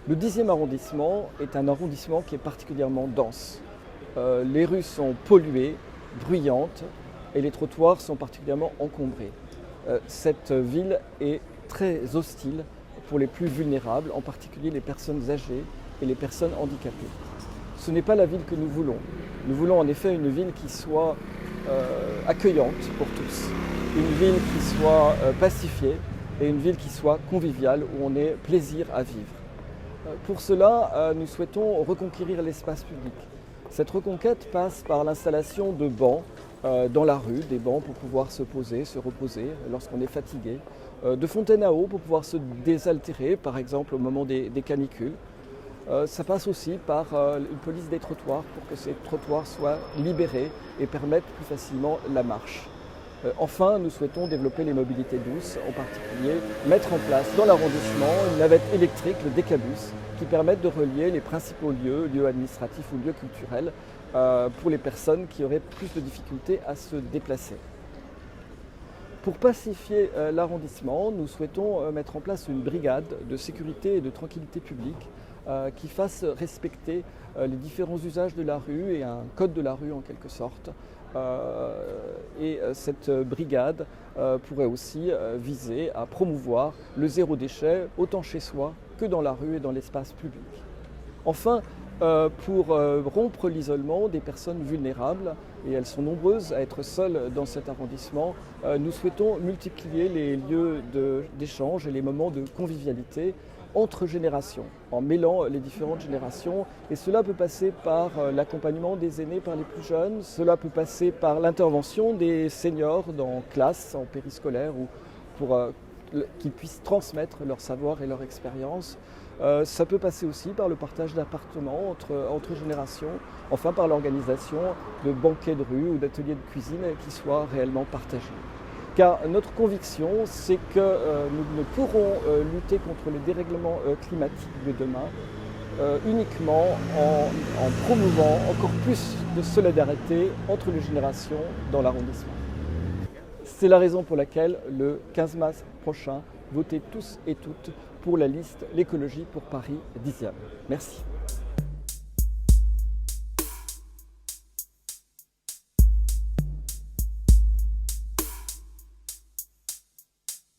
Le 10e arrondissement est un arrondissement qui est particulièrement dense. Les rues sont polluées, bruyantes et les trottoirs sont particulièrement encombrés. Cette ville est très hostile pour les plus vulnérables, en particulier les personnes âgées et les personnes handicapées. Ce n'est pas la ville que nous voulons. Nous voulons en effet une ville qui soit accueillante pour tous, une ville qui soit pacifiée et une ville qui soit conviviale, où on ait plaisir à vivre. Pour cela, nous souhaitons reconquérir l'espace public. Cette reconquête passe par l'installation de bancs dans la rue, des bancs pour pouvoir se poser, se reposer lorsqu'on est fatigué, de fontaines à eau pour pouvoir se désaltérer, par exemple au moment des canicules. Ça passe aussi par une police des trottoirs pour que ces trottoirs soient libérés et permettent plus facilement la marche. Enfin, nous souhaitons développer les mobilités douces, en particulier mettre en place dans l'arrondissement une navette électrique, le Décabus, qui permettent de relier les principaux lieux administratifs ou lieux culturels, pour les personnes qui auraient plus de difficultés à se déplacer. Pour pacifier l'arrondissement, nous souhaitons mettre en place une brigade de sécurité et de tranquillité publique qui fasse respecter les différents usages de la rue et un code de la rue en quelque sorte. Et cette brigade pourrait aussi viser à promouvoir le zéro déchet autant chez soi que dans la rue et dans l'espace public. Enfin, pour rompre l'isolement des personnes vulnérables, et elles sont nombreuses à être seules dans cet arrondissement, nous souhaitons multiplier les lieux d'échange et les moments de convivialité entre générations, en mêlant les différentes générations. Et cela peut passer par l'accompagnement des aînés par les plus jeunes, cela peut passer par l'intervention des seniors dans classe, en périscolaire, ou pour qu'ils puissent transmettre leur savoir et leur expérience. Ça peut passer aussi par le partage d'appartements entre générations, enfin par l'organisation de banquets de rue ou d'ateliers de cuisine qui soient réellement partagés. Car notre conviction, c'est que nous ne pourrons lutter contre le dérèglement climatique de demain uniquement en promouvant encore plus de solidarité entre les générations dans l'arrondissement. C'est la raison pour laquelle le 15 mars prochain, votez tous et toutes pour la liste L'écologie pour Paris 10e. Merci.